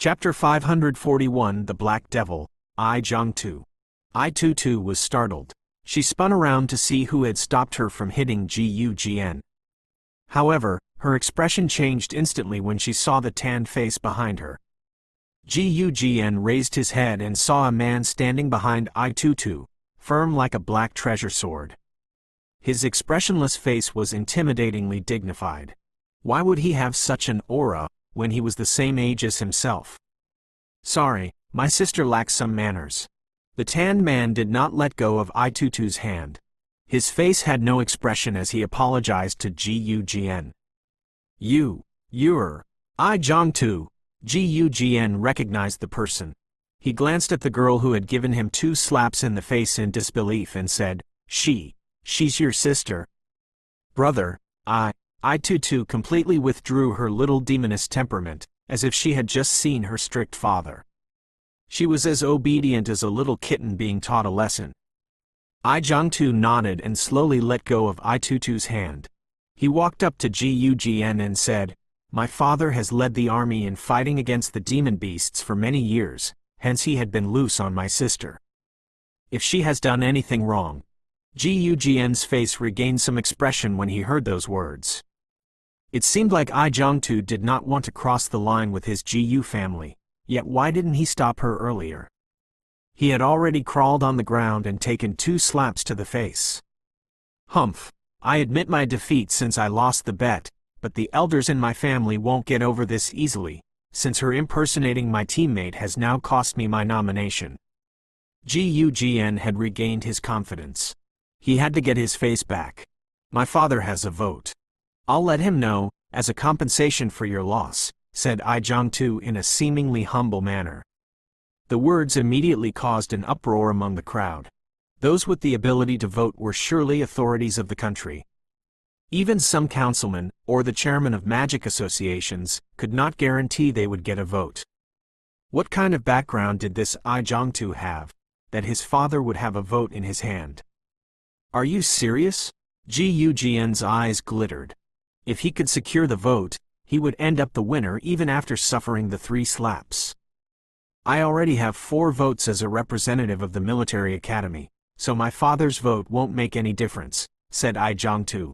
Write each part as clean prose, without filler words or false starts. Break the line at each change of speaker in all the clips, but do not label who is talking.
Chapter 541 The Black Devil, I Jiangtu. I Tutu was startled. She spun around to see who had stopped her from hitting Gu Jian. However, her expression changed instantly when she saw the tanned face behind her. Gu Jian raised his head and saw a man standing behind I Tutu, firm like a black treasure sword. His expressionless face was intimidatingly dignified. Why would he have such an aura when he was the same age as himself? Sorry, my sister lacks some manners. The tanned man did not let go of I Tutu's hand. His face had no expression as he apologized to Gu Jian. You're I Jiangtu. Gu Jian recognized the person. He glanced at the girl who had given him 2 slaps in the face in disbelief and said, She's your sister. Brother, I Tutu completely withdrew her little demoness temperament, as if she had just seen her strict father. She was as obedient as a little kitten being taught a lesson. I Jiangtu nodded and slowly let go of I Tutu's hand. He walked up to Gu Jian and said, My father has led the army in fighting against the demon beasts for many years, hence he had been loose on my sister. If she has done anything wrong. Gu Jian's face regained some expression when he heard those words. It seemed like I Jiangtu did not want to cross the line with his Gu family, yet why didn't he stop her earlier? He had already crawled on the ground and taken 2 slaps to the face. Humph, I admit my defeat since I lost the bet, but the elders in my family won't get over this easily, since her impersonating my teammate has now cost me my nomination. Gu Jian had regained his confidence. He had to get his face back. My father has a vote. I'll let him know, as a compensation for your loss, said I Jiangtu in a seemingly humble manner. The words immediately caused an uproar among the crowd. Those with the ability to vote were surely authorities of the country. Even some councilmen, or the chairman of magic associations, could not guarantee they would get a vote. What kind of background did this I Jiangtu have, that his father would have a vote in his hand? Are you serious? Gu Jian's eyes glittered. If he could secure the vote, he would end up the winner even after suffering the 3 slaps. I already have 4 votes as a representative of the military academy, so my father's vote won't make any difference, said I Jiangtu.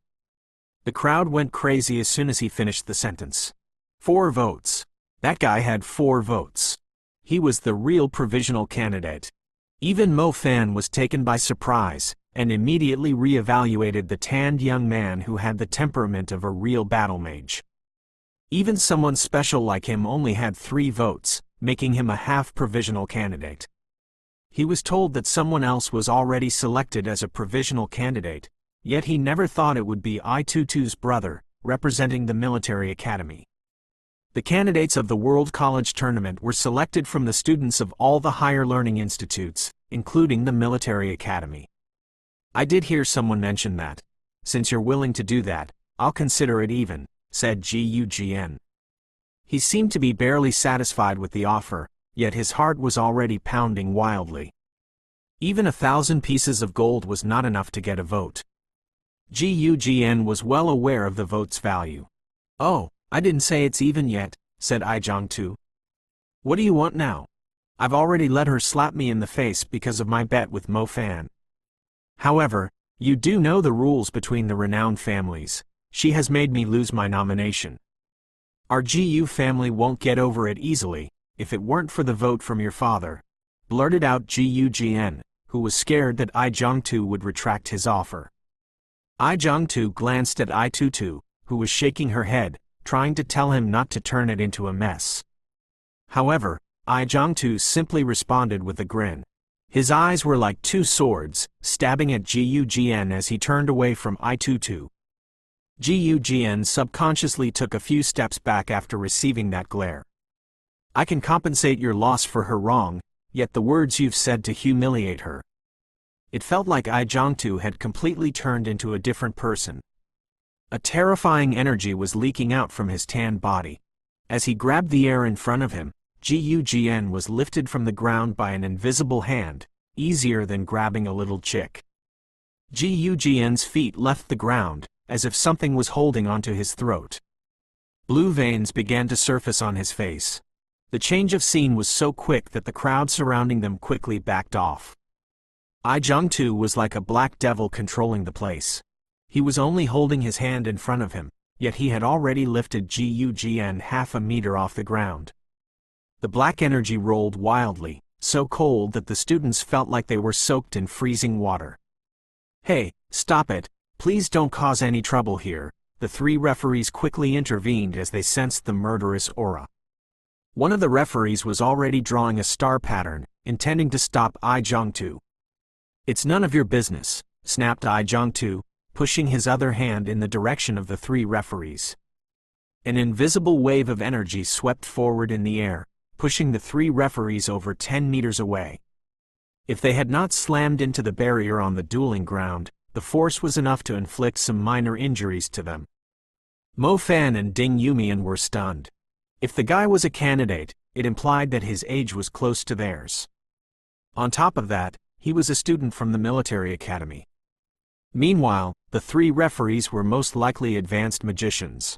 The crowd went crazy as soon as he finished the sentence. 4 votes. That guy had 4 votes. He was the real provisional candidate. Even Mo Fan was taken by surprise, and immediately re-evaluated the tanned young man who had the temperament of a real battle mage. Even someone special like him only had 3 votes, making him a half-provisional candidate. He was told that someone else was already selected as a provisional candidate, yet he never thought it would be I Tutu's brother, representing the military academy. The candidates of the World College Tournament were selected from the students of all the higher learning institutes, including the military academy. I did hear someone mention that. Since you're willing to do that, I'll consider it even, said Gu Jian. He seemed to be barely satisfied with the offer, yet his heart was already pounding wildly. Even 1,000 pieces of gold was not enough to get a vote. Gu Jian was well aware of the vote's value. Oh, I didn't say it's even yet, said I Jiangtu. What do you want now? I've already let her slap me in the face because of my bet with Mo Fan. However, you do know the rules between the renowned families. She has made me lose my nomination. Our Gu family won't get over it easily, if it weren't for the vote from your father, blurted out Gu Jian, who was scared that I Jiangtu would retract his offer. I Jiangtu glanced at I Tutu, who was shaking her head, trying to tell him not to turn it into a mess. However, I Jiangtu simply responded with a grin. His eyes were like 2 swords, stabbing at Gu Jian as he turned away from I Tutu. Gu Jian subconsciously took a few steps back after receiving that glare. I can compensate your loss for her wrong, yet the words you've said to humiliate her. It felt like I Jiangtu had completely turned into a different person. A terrifying energy was leaking out from his tanned body. As he grabbed the air in front of him, Gu Jian was lifted from the ground by an invisible hand, easier than grabbing a little chick. Gu Jian's feet left the ground, as if something was holding onto his throat. Blue veins began to surface on his face. The change of scene was so quick that the crowd surrounding them quickly backed off. I Jung-tu was like a black devil controlling the place. He was only holding his hand in front of him, yet he had already lifted Gugn half a meter off the ground. The black energy rolled wildly, so cold that the students felt like they were soaked in freezing water. "Hey, stop it, please don't cause any trouble here," the three referees quickly intervened as they sensed the murderous aura. One of the referees was already drawing a star pattern, intending to stop I Jung-tu. "It's none of your business," snapped I Jung-tu, pushing his other hand in the direction of the three referees. An invisible wave of energy swept forward in the air, pushing the three referees over 10 meters away. If they had not slammed into the barrier on the dueling ground, the force was enough to inflict some minor injuries to them. Mo Fan and Ding Yumian were stunned. If the guy was a candidate, it implied that his age was close to theirs. On top of that, he was a student from the military academy. Meanwhile, the three referees were most likely advanced magicians.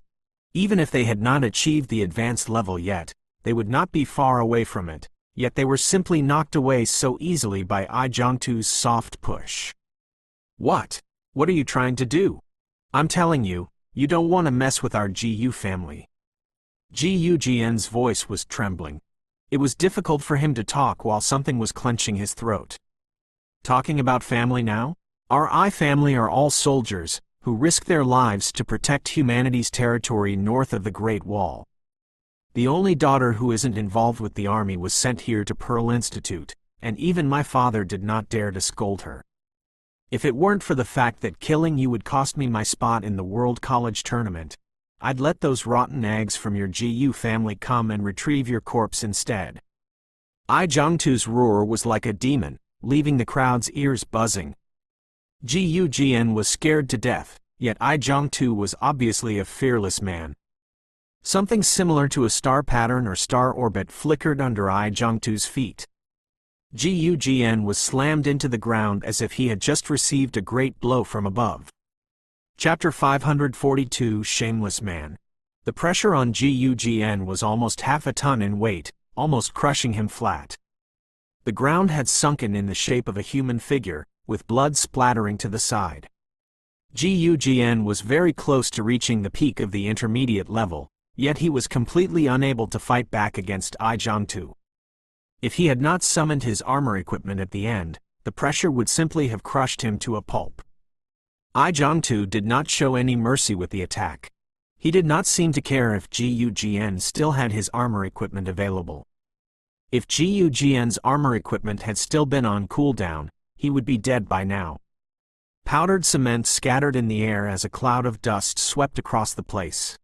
Even if they had not achieved the advanced level yet, they would not be far away from it, yet they were simply knocked away so easily by I Jung-tu's soft push. What are you trying to do? I'm telling you, you don't want to mess with our GU family." Gugn's voice was trembling. It was difficult for him to talk while something was clenching his throat. "Talking about family now? Our I family are all soldiers, who risk their lives to protect humanity's territory north of the Great Wall. The only daughter who isn't involved with the army was sent here to Pearl Institute, and even my father did not dare to scold her. If it weren't for the fact that killing you would cost me my spot in the World College Tournament, I'd let those rotten eggs from your GU family come and retrieve your corpse instead." I Jung-tu's roar was like a demon, leaving the crowd's ears buzzing. Gugn was scared to death, yet I Jung-tu was obviously a fearless man. Something similar to a star pattern or star orbit flickered under I Jung-tu's feet. Gugn was slammed into the ground as if he had just received a great blow from above. Chapter 542 Shameless Man. The pressure on Gugn was almost half a ton in weight, almost crushing him flat. The ground had sunken in the shape of a human figure, with blood splattering to the side. Gugn was very close to reaching the peak of the intermediate level, yet he was completely unable to fight back against I Jung-tu. If he had not summoned his armor equipment at the end, the pressure would simply have crushed him to a pulp. I Jung-tu did not show any mercy with the attack. He did not seem to care if Gugn still had his armor equipment available. If Gugn's armor equipment had still been on cooldown, he would be dead by now. Powdered cement scattered in the air as a cloud of dust swept across the place.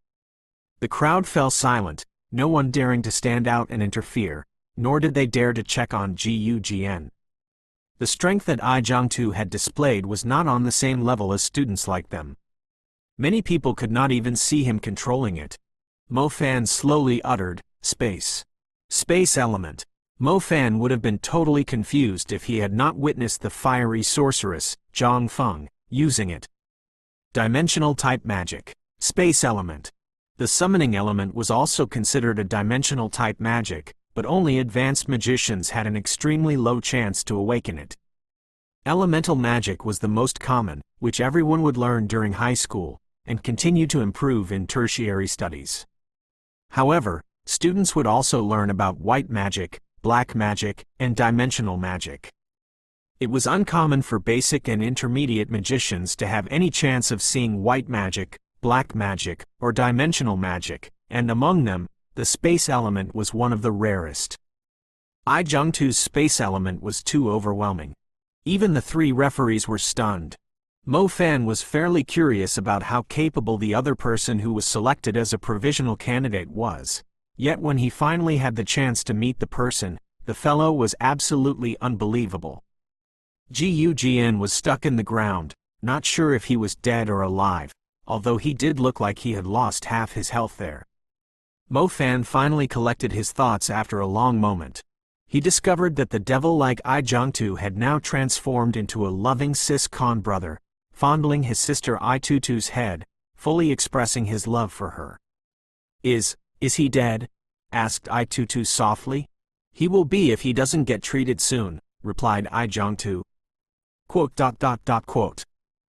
The crowd fell silent, no one daring to stand out and interfere, nor did they dare to check on Gugn. The strength that I Jung-tu had displayed was not on the same level as students like them. Many people could not even see him controlling it. Mo Fan slowly uttered, "Space. Space element." Mo Fan would have been totally confused if he had not witnessed the fiery sorceress, Zhang Feng, using it. Dimensional type magic. Space element. The summoning element was also considered a dimensional type magic, but only advanced magicians had an extremely low chance to awaken it. Elemental magic was the most common, which everyone would learn during high school, and continue to improve in tertiary studies. However, students would also learn about white magic, black magic, and dimensional magic. It was uncommon for basic and intermediate magicians to have any chance of seeing white magic, black magic, or dimensional magic, and among them, the space element was one of the rarest. I Jung-tu's space element was too overwhelming. Even the three referees were stunned. Mo Fan was fairly curious about how capable the other person who was selected as a provisional candidate was, yet when he finally had the chance to meet the person, the fellow was absolutely unbelievable. Gugn was stuck in the ground, not sure if he was dead or alive, although he did look like he had lost half his health there. Mo Fan finally collected his thoughts after a long moment. He discovered that the devil-like I Jung-tu had now transformed into a loving cis-con brother, fondling his sister I Tutu's head, fully expressing his love for her. Is he dead? asked I Tutu softly. He will be if he doesn't get treated soon, replied I Jongtu. Quote.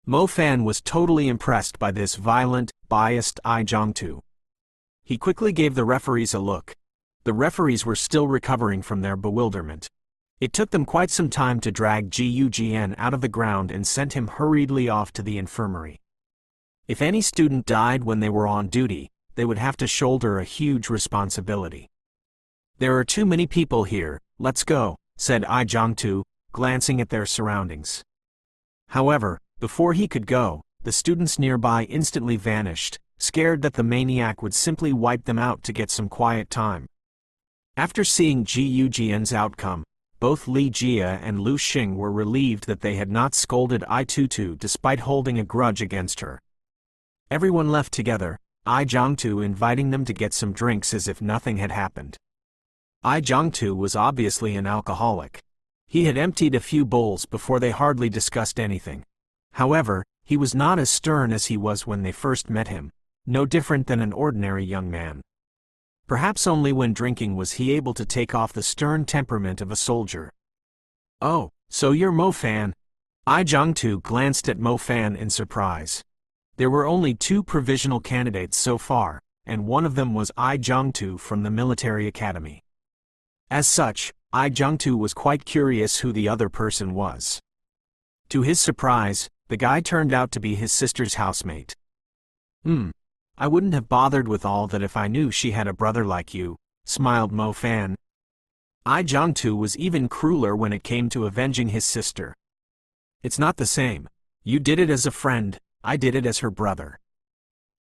Mo Fan was totally impressed by this violent, biased I Jongtu. He quickly gave the referees a look. The referees were still recovering from their bewilderment. It took them quite some time to drag Gugn out of the ground and sent him hurriedly off to the infirmary. If any student died when they were on duty, they would have to shoulder a huge responsibility. There are too many people here, let's go, said I Jongtu, glancing at their surroundings. However, before he could go, the students nearby instantly vanished, scared that the maniac would simply wipe them out to get some quiet time. After seeing Gugn's outcome, both Li Jia and Lu Xing were relieved that they had not scolded I Tutu despite holding a grudge against her. Everyone left together, I Jongtu inviting them to get some drinks as if nothing had happened. I Jongtu was obviously an alcoholic. He had emptied a few bowls before they hardly discussed anything. However, he was not as stern as he was when they first met him, no different than an ordinary young man. Perhaps only when drinking was he able to take off the stern temperament of a soldier. Oh, so you're Mo Fan? I Jongtu glanced at Mo Fan in surprise. There were only 2 provisional candidates so far, and one of them was I Jongtu from the military academy. As such, I Jongtu was quite curious who the other person was. To his surprise, the guy turned out to be his sister's housemate. I wouldn't have bothered with all that if I knew she had a brother like you, smiled Mo Fan. I Jongtu was even crueler when it came to avenging his sister. It's not the same. You did it as a friend, I did it as her brother.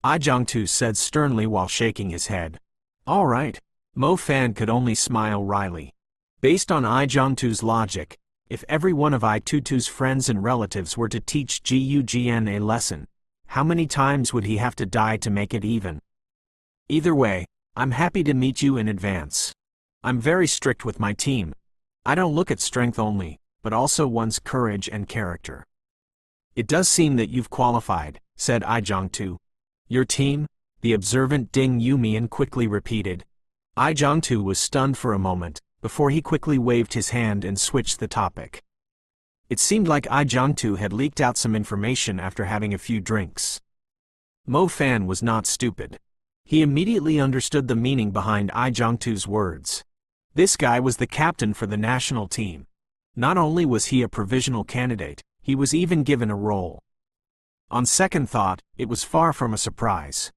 I Jongtu said sternly while shaking his head. All right. Mo Fan could only smile wryly. Based on I Jongtu's logic, if every one of I Tutu's friends and relatives were to teach Gugn a lesson, how many times would he have to die to make it even? Either way, I'm happy to meet you in advance. I'm very strict with my team. I don't look at strength only, but also one's courage and character. It does seem that you've qualified, said I Jongtu. Your team? The observant Ding Yumian quickly repeated. I Jongtu was stunned for a moment, before he quickly waved his hand and switched the topic. It seemed like I Jongtu had leaked out some information after having a few drinks. Mo Fan was not stupid. He immediately understood the meaning behind I Jongtu's words. This guy was the captain for the national team. Not only was he a provisional candidate, he was even given a role. On second thought, it was far from a surprise.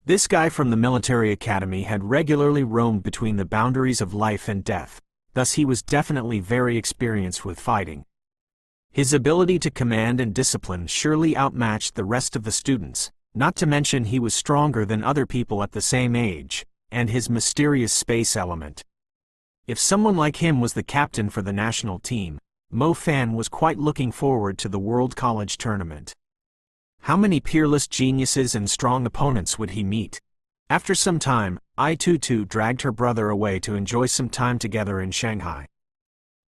This guy from the military academy had regularly roamed between the boundaries of life and death, thus he was definitely very experienced with fighting. His ability to command and discipline surely outmatched the rest of the students, not to mention he was stronger than other people at the same age, and his mysterious space element. If someone like him was the captain for the national team, Mo Fan was quite looking forward to the World College Tournament. How many peerless geniuses and strong opponents would he meet? After some time, I Tutu dragged her brother away to enjoy some time together in Shanghai.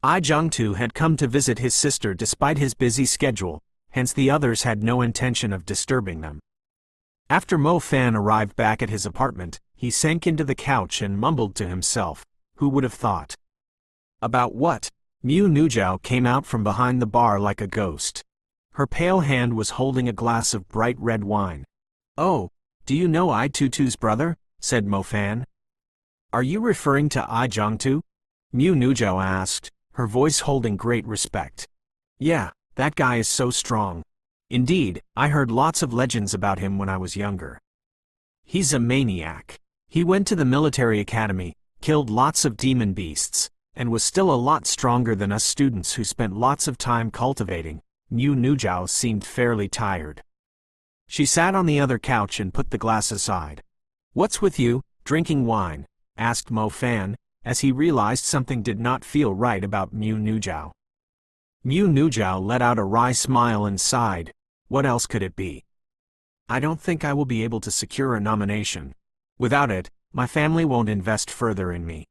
I Jongtu had come to visit his sister despite his busy schedule, hence the others had no intention of disturbing them. After Mo Fan arrived back at his apartment, he sank into the couch and mumbled to himself, who would have thought? About what? Mu Nujiao came out from behind the bar like a ghost. Her pale hand was holding a glass of bright red wine. Oh, do you know I Tutu's brother? Said Mo Fan. Are you referring to I Jongtu? Mu Nujiao asked, her voice holding great respect. Yeah, that guy is so strong. Indeed, I heard lots of legends about him when I was younger. He's a maniac. He went to the military academy, killed lots of demon beasts, and was still a lot stronger than us students who spent lots of time cultivating. Mu Nujiao seemed fairly tired. She sat on the other couch and put the glass aside. What's with you, drinking wine? Asked Mo Fan, as he realized something did not feel right about Mu Nujiao. Mu Nujiao let out a wry smile and sighed. What else could it be? I don't think I will be able to secure a nomination. Without it, my family won't invest further in me.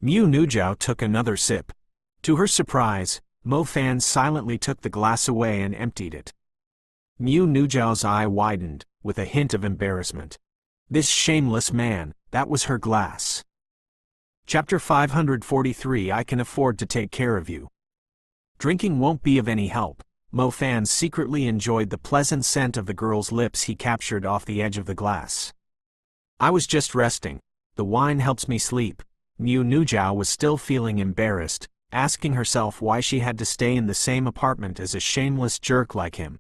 Mu Nujiao took another sip. To her surprise, Mo Fan silently took the glass away and emptied it. Mu Nujiao's eye widened, with a hint of embarrassment. This shameless man, that was her glass. Chapter 543 I Can Afford to Take Care of You. Drinking won't be of any help. Mo Fan secretly enjoyed the pleasant scent of the girl's lips he captured off the edge of the glass. I was just resting. The wine helps me sleep. Mu Nujiao was still feeling embarrassed, asking herself why she had to stay in the same apartment as a shameless jerk like him.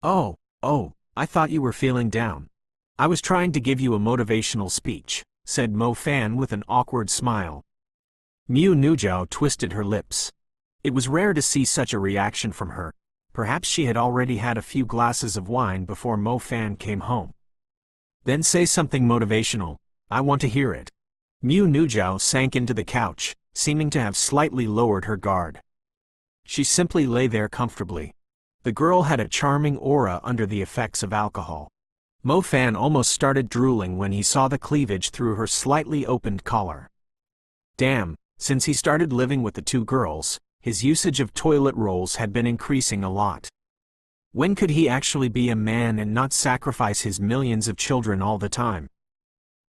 Oh, I thought you were feeling down. I was trying to give you a motivational speech, said Mo Fan with an awkward smile. Mu Nujiao twisted her lips. It was rare to see such a reaction from her. Perhaps she had already had a few glasses of wine before Mo Fan came home. Then say something motivational. I want to hear it. Mu Nujiao sank into the couch, seeming to have slightly lowered her guard. She simply lay there comfortably. The girl had a charming aura under the effects of alcohol. Mo Fan almost started drooling when he saw the cleavage through her slightly opened collar. Damn, since he started living with the two girls, his usage of toilet rolls had been increasing a lot. When could he actually be a man and not sacrifice his millions of children all the time?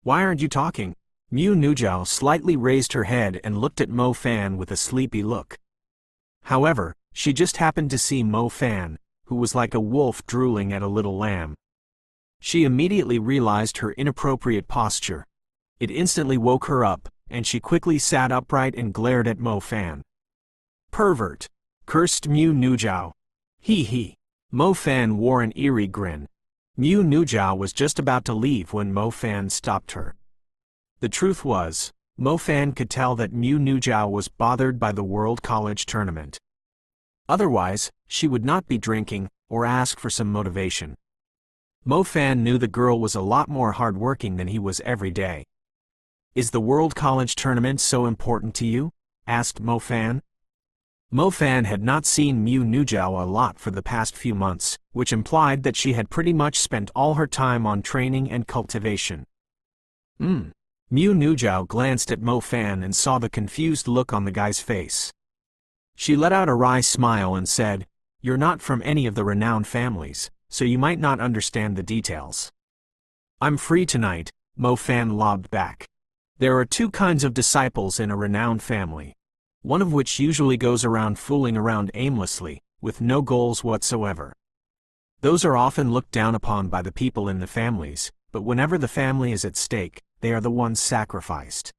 Why aren't you talking? Mu Nujiao slightly raised her head and looked at Mo Fan with a sleepy look. However, she just happened to see Mo Fan, who was like a wolf drooling at a little lamb. She immediately realized her inappropriate posture. It instantly woke her up, and she quickly sat upright and glared at Mo Fan. Pervert! Cursed Mu Nujiao. He. Mo Fan wore an eerie grin. Mu Nujiao was just about to leave when Mo Fan stopped her. The truth was, Mo Fan could tell that Mu Nujiao was bothered by the World College tournament. Otherwise, she would not be drinking, or ask for some motivation. Mo Fan knew the girl was a lot more hardworking than he was every day. Is the World College tournament so important to you? Asked Mo Fan. Mo Fan had not seen Mu Nujiao a lot for the past few months, which implied that she had pretty much spent all her time on training and cultivation. Mu Nujiao glanced at Mo Fan and saw the confused look on the guy's face. She let out a wry smile and said, "You're not from any of the renowned families, so you might not understand the details." "I'm free tonight," Mo Fan lobbed back. There are two kinds of disciples in a renowned family. One of which usually goes around fooling around aimlessly, with no goals whatsoever. Those are often looked down upon by the people in the families, but whenever the family is at stake, they are the ones sacrificed.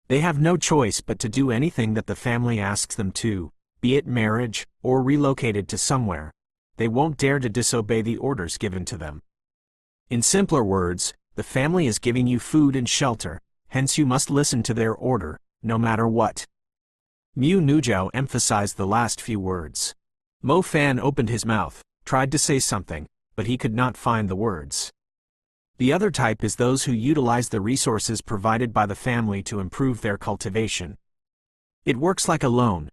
They have no choice but to do anything that the family asks them to, be it marriage, or relocated to somewhere. They won't dare to disobey the orders given to them. In simpler words, the family is giving you food and shelter, hence you must listen to their order, no matter what. Mu Nujiao emphasized the last few words. Mo Fan opened his mouth, tried to say something, but he could not find the words. The other type is those who utilize the resources provided by the family to improve their cultivation. It works like a loan.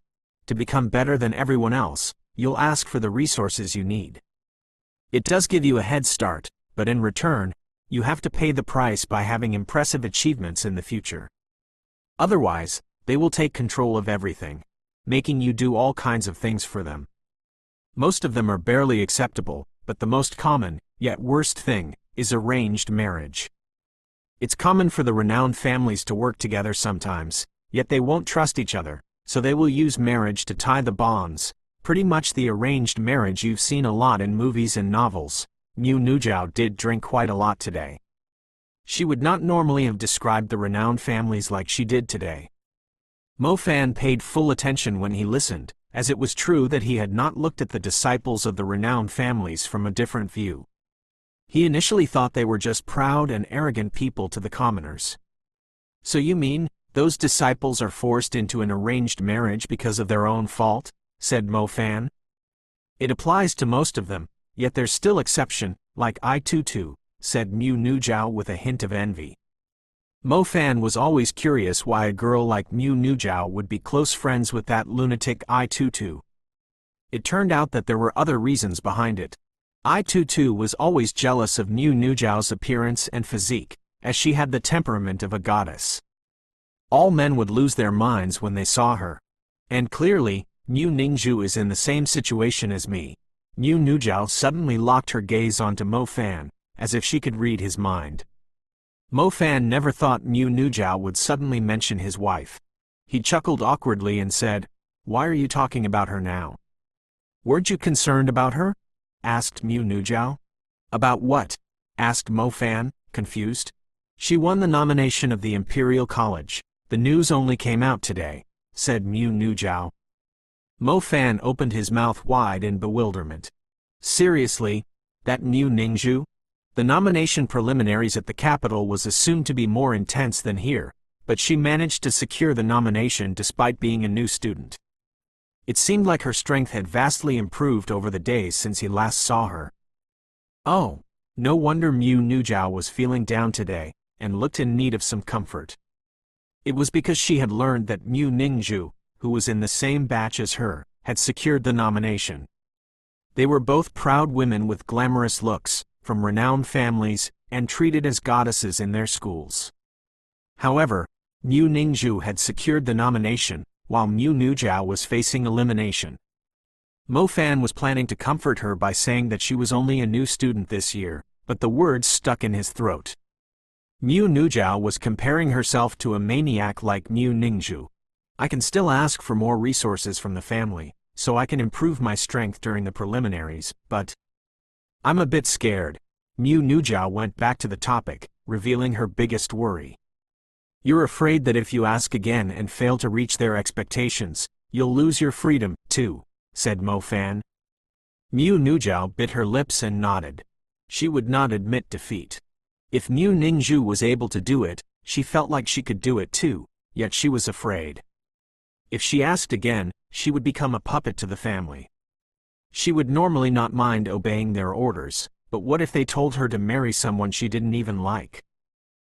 To become better than everyone else, you'll ask for the resources you need. It does give you a head start, but in return, you have to pay the price by having impressive achievements in the future. Otherwise, they will take control of everything, making you do all kinds of things for them. Most of them are barely acceptable, but the most common, yet worst thing, is arranged marriage. It's common for the renowned families to work together sometimes, yet they won't trust each other, so they will use marriage to tie the bonds, pretty much the arranged marriage you've seen a lot in movies and novels. Mu Nujiao did drink quite a lot today. She would not normally have described the renowned families like she did today. Mo Fan paid full attention when he listened, as it was true that he had not looked at the disciples of the renowned families from a different view. He initially thought they were just proud and arrogant people to the commoners. "So you mean, those disciples are forced into an arranged marriage because of their own fault?" said Mo Fan. "It applies to most of them, yet there's still exception, like I Tutu," said Mu Nujiao with a hint of envy. Mo Fan was always curious why a girl like Mu Nujiao would be close friends with that lunatic I Tutu. It turned out that there were other reasons behind it. I Tutu was always jealous of Mu Nujiao's appearance and physique, as she had the temperament of a goddess. All men would lose their minds when they saw her. And clearly, Mu Ningzhu is in the same situation as me. Mu Nujiao suddenly locked her gaze onto Mo Fan, as if she could read his mind. Mo Fan never thought Mu Nujiao would suddenly mention his wife. He chuckled awkwardly and said, "Why are you talking about her now?" "Weren't you concerned about her?" asked Mu Nujiao. "About what?" asked Mo Fan, confused. "She won the nomination of the Imperial College. The news only came out today," said Mu Nujiao. Mo Fan opened his mouth wide in bewilderment. Seriously? That Mu Ningzhu? The nomination preliminaries at the capital was assumed to be more intense than here, but she managed to secure the nomination despite being a new student. It seemed like her strength had vastly improved over the days since he last saw her. Oh, no wonder Mu Nujiao was feeling down today, and looked in need of some comfort. It was because she had learned that Mu Ningzhu, who was in the same batch as her, had secured the nomination. They were both proud women with glamorous looks, from renowned families, and treated as goddesses in their schools. However, Mu Ningzhu had secured the nomination, while Mu Nujiao was facing elimination. Mo Fan was planning to comfort her by saying that she was only a new student this year, but the words stuck in his throat. Mu Nujiao was comparing herself to a maniac like Mu Ningzhu. "I can still ask for more resources from the family, so I can improve my strength during the preliminaries, but I'm a bit scared." Mu Nujiao went back to the topic, revealing her biggest worry. "You're afraid that if you ask again and fail to reach their expectations, you'll lose your freedom, too," said Mo Fan. Mu Nujiao bit her lips and nodded. She would not admit defeat. If Mu Ningzhu was able to do it, she felt like she could do it too, yet she was afraid. If she asked again, she would become a puppet to the family. She would normally not mind obeying their orders, but what if they told her to marry someone she didn't even like?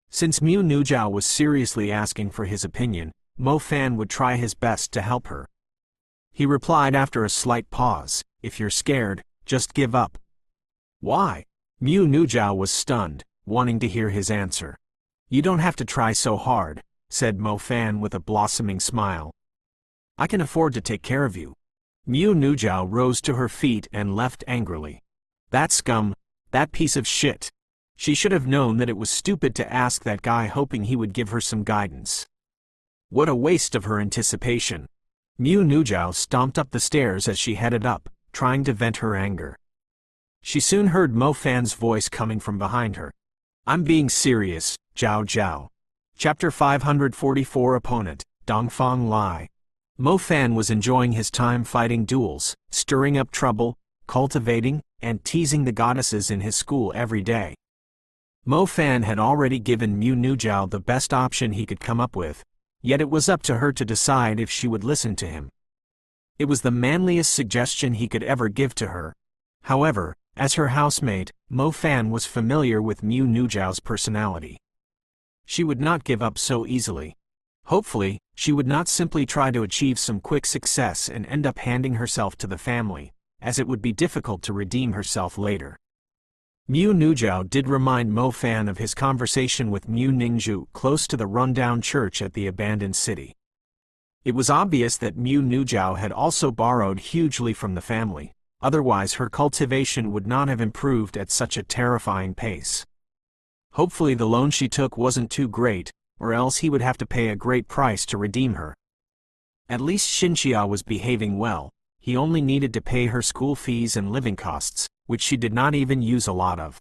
Since Mu Nujiao was seriously asking for his opinion, Mo Fan would try his best to help her. He replied after a slight pause, "If you're scared, just give up." "Why?" Mu Nujiao was stunned, wanting to hear his answer. "You don't have to try so hard," said Mo Fan with a blossoming smile. "I can afford to take care of you." Mu Nujiao rose to her feet and left angrily. That scum, that piece of shit. She should have known that it was stupid to ask that guy, hoping he would give her some guidance. What a waste of her anticipation. Mu Nujiao stomped up the stairs as she headed up, trying to vent her anger. She soon heard Mo Fan's voice coming from behind her. "I'm being serious, Zhao Zhao." Chapter 544 Opponent, Dongfang Lai. Mo Fan was enjoying his time fighting duels, stirring up trouble, cultivating, and teasing the goddesses in his school every day. Mo Fan had already given Mu Nujiao the best option he could come up with, yet it was up to her to decide if she would listen to him. It was the manliest suggestion he could ever give to her. However, as her housemate, Mo Fan was familiar with Mu Nujiao's personality. She would not give up so easily. Hopefully, she would not simply try to achieve some quick success and end up handing herself to the family, as it would be difficult to redeem herself later. Mu Nujiao did remind Mo Fan of his conversation with Mu Ningzhu close to the rundown church at the abandoned city. It was obvious that Mu Nujiao had also borrowed hugely from the family, otherwise her cultivation would not have improved at such a terrifying pace. Hopefully the loan she took wasn't too great, or else he would have to pay a great price to redeem her. At least Xinxia was behaving well. He only needed to pay her school fees and living costs, which she did not even use a lot of.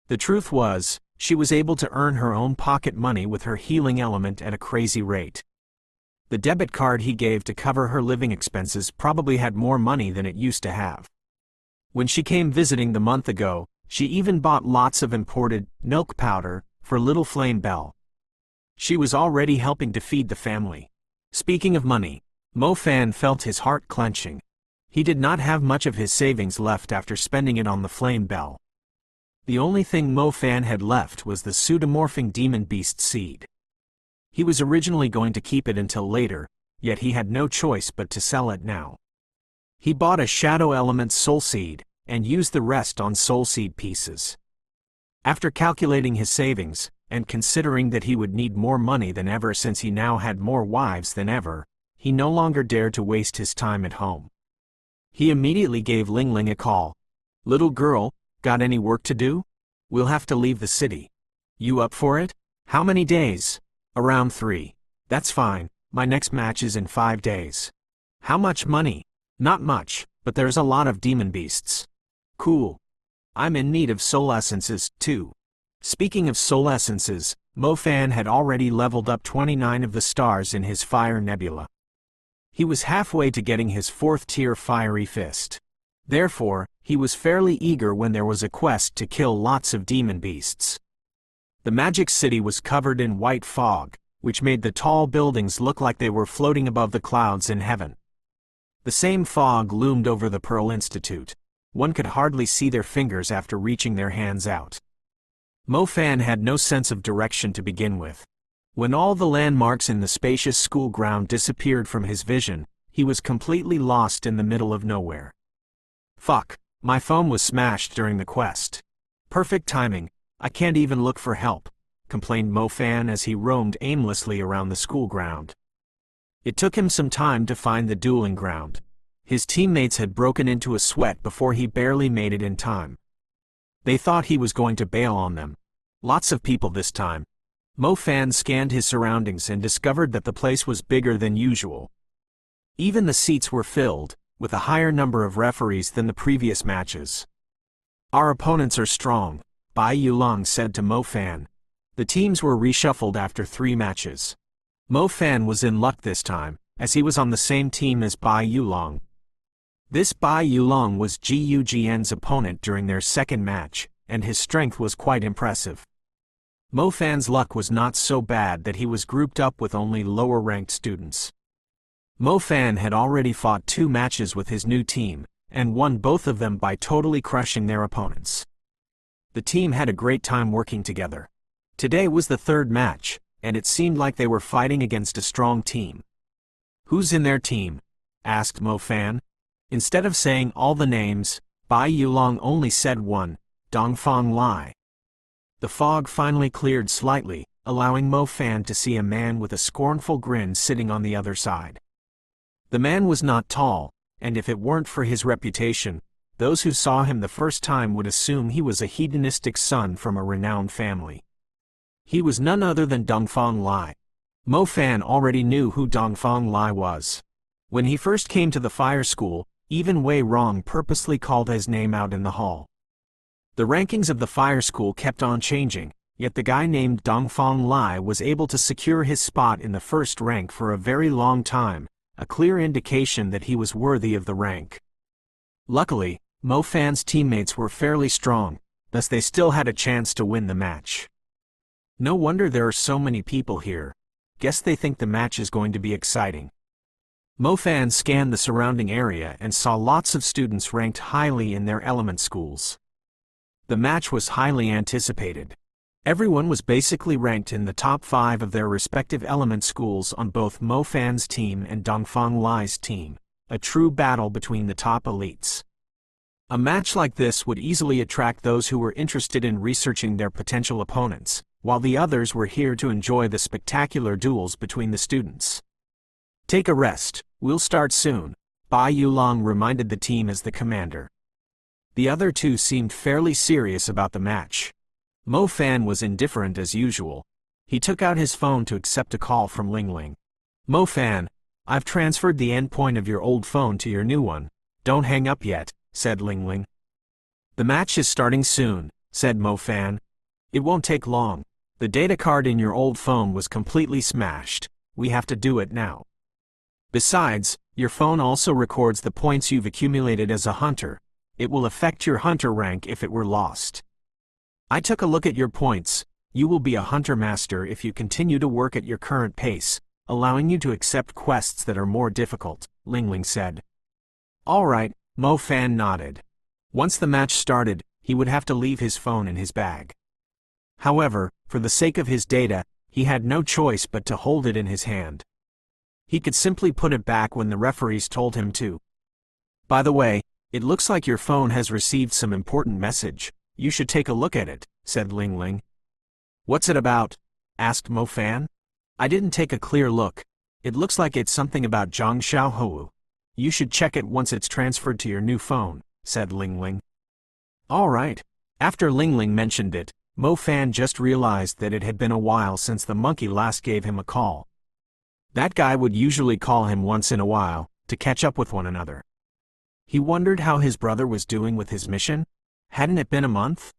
The truth was, she was able to earn her own pocket money with her healing element at a crazy rate. The debit card he gave to cover her living expenses probably had more money than it used to have. When she came visiting the month ago, she even bought lots of imported milk powder for little Flame Bell. She was already helping to feed the family. Speaking of money, Mo Fan felt his heart clenching. He did not have much of his savings left after spending it on the Flame Bell. The only thing Mo Fan had left was the pseudomorphing demon beast seed. He was originally going to keep it until later, yet he had no choice but to sell it now. He bought a Shadow Element soul seed, and used the rest on soul seed pieces. After calculating his savings, and considering that he would need more money than ever since he now had more wives than ever, he no longer dared to waste his time at home. He immediately gave Ling Ling a call. "Little girl, got any work to do? We'll have to leave the city." You up for it? How many days? Around 3. That's fine, my next match is in 5 days. How much money? Not much, but there's a lot of demon beasts. Cool. I'm in need of soul essences, too. Speaking of soul essences, Mofan had already leveled up 29 of the stars in his fire nebula. He was halfway to getting his 4th tier fiery fist. Therefore, he was fairly eager when there was a quest to kill lots of demon beasts. The magic city was covered in white fog, which made the tall buildings look like they were floating above the clouds in heaven. The same fog loomed over the Pearl Institute. One could hardly see their fingers after reaching their hands out. Mofan had no sense of direction to begin with. When all the landmarks in the spacious school ground disappeared from his vision, he was completely lost in the middle of nowhere. Fuck, my phone was smashed during the quest. Perfect timing, I can't even look for help, complained Mofan as he roamed aimlessly around the school ground. It took him some time to find the dueling ground. His teammates had broken into a sweat before he barely made it in time. They thought he was going to bail on them. Lots of people this time. Mofan scanned his surroundings and discovered that the place was bigger than usual. Even the seats were filled, with a higher number of referees than the previous matches. Our opponents are strong, Bai Yulong said to Mofan. The teams were reshuffled after 3 matches. Mofan was in luck this time, as he was on the same team as Bai Yulong. This Bai Yulong was Gugn's opponent during their second match, and his strength was quite impressive. Mofan's luck was not so bad that he was grouped up with only lower-ranked students. Mofan had already fought 2 matches with his new team, and won both of them by totally crushing their opponents. The team had a great time working together. Today was the 3rd match, and it seemed like they were fighting against a strong team. Who's in their team? Asked Mofan. Instead of saying all the names, Bai Yulong only said one, Dongfang Lai. The fog finally cleared slightly, allowing Mofan to see a man with a scornful grin sitting on the other side. The man was not tall, and if it weren't for his reputation, those who saw him the first time would assume he was a hedonistic son from a renowned family. He was none other than Dongfang Lai. Mofan already knew who Dongfang Lai was. When he first came to the fire school, even Wei Rong purposely called his name out in the hall. The rankings of the fire school kept on changing, yet the guy named Dongfang Lai was able to secure his spot in the first rank for a very long time, a clear indication that he was worthy of the rank. Luckily, Mofan's teammates were fairly strong, thus they still had a chance to win the match. No wonder there are so many people here. Guess they think the match is going to be exciting. Mofan scanned the surrounding area and saw lots of students ranked highly in their element schools. The match was highly anticipated. Everyone was basically ranked in the top 5 of their respective element schools on both Mofan's team and Dongfang Lai's team, a true battle between the top elites. A match like this would easily attract those who were interested in researching their potential opponents, while the others were here to enjoy the spectacular duels between the students. Take a rest, we'll start soon, Bai Yulong reminded the team as the commander. The other 2 seemed fairly serious about the match. Mofan was indifferent as usual. He took out his phone to accept a call from Lingling. Mofan, I've transferred the endpoint of your old phone to your new one. Don't hang up yet, said Lingling. The match is starting soon, said Mofan. It won't take long. The data card in your old phone was completely smashed. We have to do it now. Besides, your phone also records the points you've accumulated as a hunter. It will affect your hunter rank if it were lost. I took a look at your points. You will be a hunter master if you continue to work at your current pace, allowing you to accept quests that are more difficult, Lingling said. All right, Mofan nodded. Once the match started, he would have to leave his phone in his bag. However, for the sake of his data, he had no choice but to hold it in his hand. He could simply put it back when the referees told him to. By the way, it looks like your phone has received some important message. You should take a look at it, said Lingling. What's it about? Asked Mofan. I didn't take a clear look. It looks like it's something about Zhang Xiaohou. You should check it once it's transferred to your new phone, said Lingling. All right. After Lingling mentioned it, Mo Fan just realized that it had been a while since the monkey last gave him a call. That guy would usually call him once in a while, to catch up with one another. He wondered how his brother was doing with his mission. Hadn't it been a month?